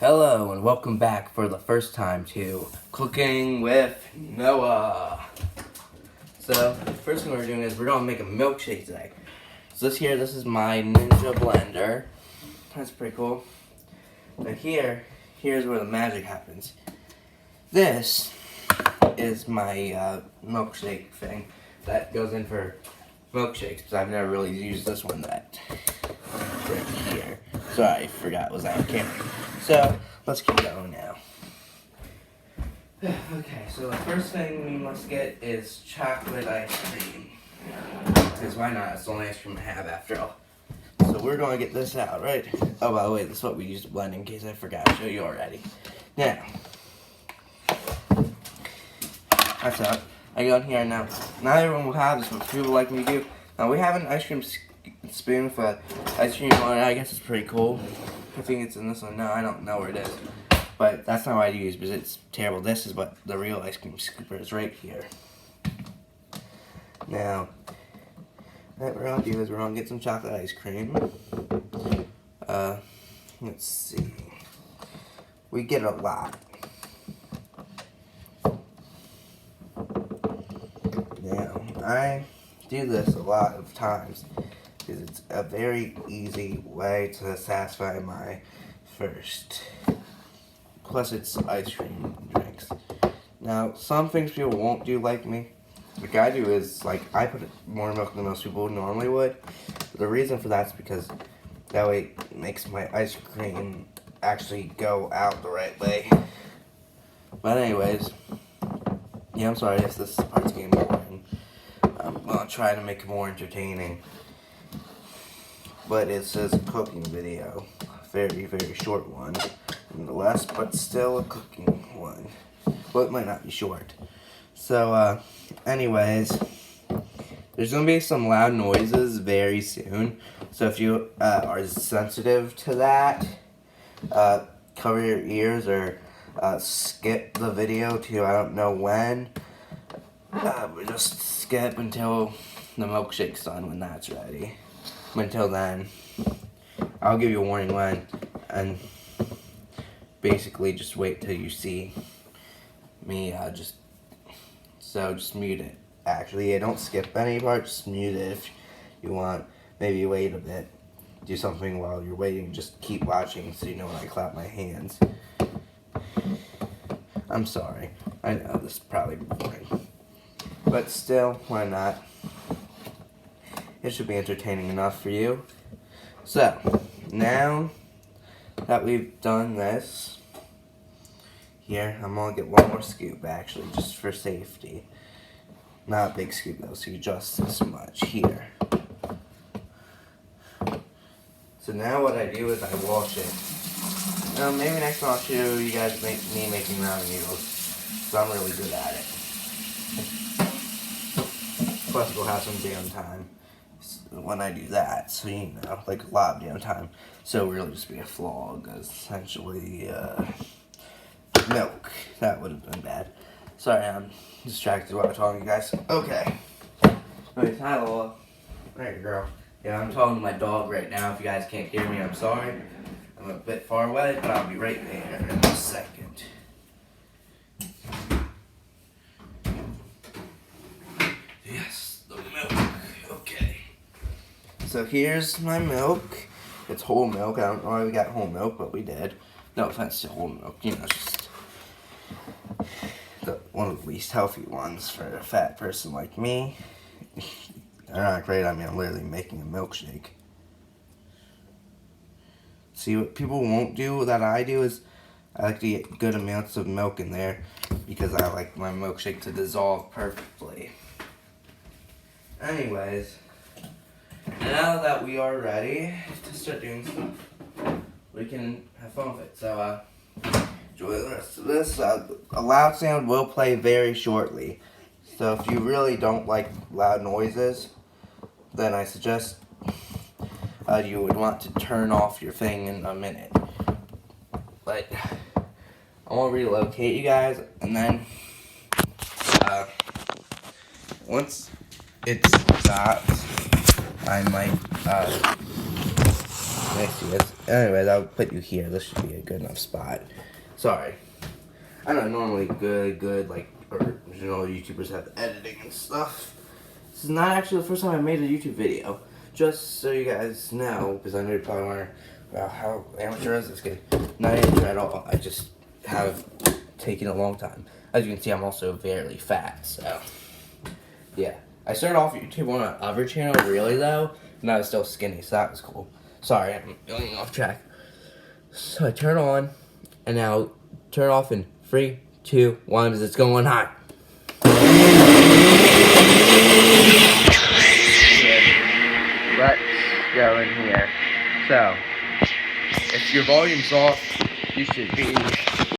Hello and welcome back for the first time to Cooking with Noah. So, the first thing we're doing is we're going to make a milkshake today. So this is my Ninja blender. That's pretty cool. But here's where the magic happens. This is my milkshake thing that goes in for milkshakes, because I've never really used this one right here. Sorry, I forgot it was on camera. So, let's keep going now. Okay, so the first thing we must get is chocolate ice cream. Because why not? It's the only ice cream I have after all. So we're going to get this out, right? Oh, by the way, this is what we used to blend in case I forgot to show you already. Now, that's out. I go in here now. Not everyone will have this, but people like me do. Now we have an ice cream spoon for ice cream on it. I guess it's pretty cool. I think it's in this one. No, I don't know where it is. But that's not what I use because it's terrible. This is what the real ice cream scooper is right here. Now, what we're going to do is we're going to get some chocolate ice cream. Let's see. We get a lot. Now, I do this a lot of times because it's a very easy way to satisfy my thirst. Plus, it's ice cream drinks. Now, some things people won't do like me. What I do is, I put more milk than most people normally would. The reason for that is because that way it makes my ice cream actually go out the right way. But anyways, yeah, I'm sorry if this part's getting boring. I'm going to try to make it more entertaining. But it says a cooking video. Very, very short one. Nonetheless, but still a cooking one. Well, it might not be short. So, anyways, there's going to be some loud noises very soon. So if you are sensitive to that, cover your ears or skip the video to I don't know when. Just skip until the milkshake's done when that's ready. Until then, I'll give you a warning when, and basically just wait till you see me just mute it. Actually, don't skip any part, just mute it if you want. Maybe wait a bit, do something while you're waiting, just keep watching so you know when I clap my hands. I'm sorry, I know this is probably boring, but still, why not? It should be entertaining enough for you. So, now that we've done this, here, I'm going to get one more scoop, actually, just for safety. Not a big scoop, though, so just this much here. So now what I do is I wash it. Now, maybe next time I'll show you guys me making ramen noodles, so I'm really good at it. Plus, we'll have some downtime when I do that, so you know, a lot of downtime. So it'll really just be a vlog, essentially, milk. That would have been bad. Sorry, I'm distracted while I'm talking to you guys. Okay. Anyways, hi Lola. There you girl. Yeah, I'm talking to my dog right now. If you guys can't hear me, I'm sorry. I'm a bit far away, but I'll be right there in a second. Yes, the milk. Okay. So here's my milk. It's whole milk. I don't know why we got whole milk, but we did. No offense to whole milk. You know, just one of the least healthy ones for a fat person like me. They're not great. I mean, I'm literally making a milkshake. See, what people won't do that I do is I like to get good amounts of milk in there because I like my milkshake to dissolve perfectly. Anyways, now that we are ready to start doing stuff, we can have fun with it. So, enjoy the rest of this. A loud sound will play very shortly. So if you really don't like loud noises, then I suggest you would want to turn off your thing in a minute. But I want to relocate you guys, and then once it stops, I might Anyways, I'll put you here. This should be a good enough spot. Sorry. I know normally good, like, original YouTubers have editing and stuff. This is not actually the first time I made a YouTube video. Just so you guys know, because I know you're probably wondering, well, how amateur is this kid? Not amateur at all. I just have taken a long time. As you can see, I'm also very fat, so yeah. I started off YouTube on an other channel, really though, and I was still skinny, so that was cool. Sorry, I'm going off track. So I turn on, and now turn off in 3, 2, 1, as it's going hot. Let's go in here. So, if your volume's off, you should be